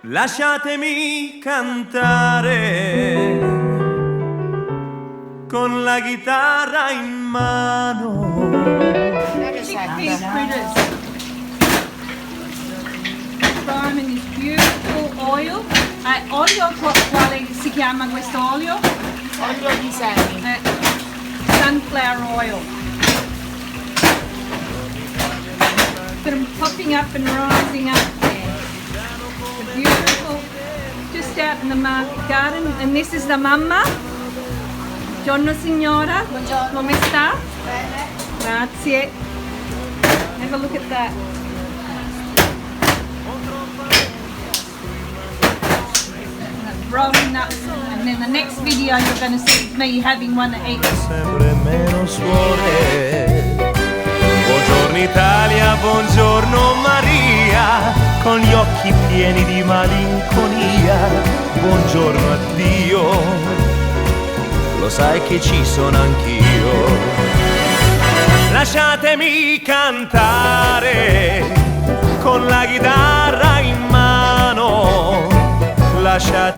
Lasciatemi cantare con la chitarra in mano. Chickpea fritters. Throw them in this beautiful oil. Olio, quale si chiama questo olio? Olio di semi. Sunflower oil. Put them popping up and rising up there. The beautiful, just out in the market garden. And this is the mamma. Buongiorno signora. Buongiorno. Come sta? Bene. Grazie. Have a look at that. Rolling up, and then the next video you're going to see is me having one to eat. Sempre meno suore. Buongiorno Italia, buongiorno Maria, con gli occhi pieni di malinconia. Buongiorno a Dio, lo sai che ci sono anch'io. Lasciatemi cantare con la chitarra in mano. Lasciate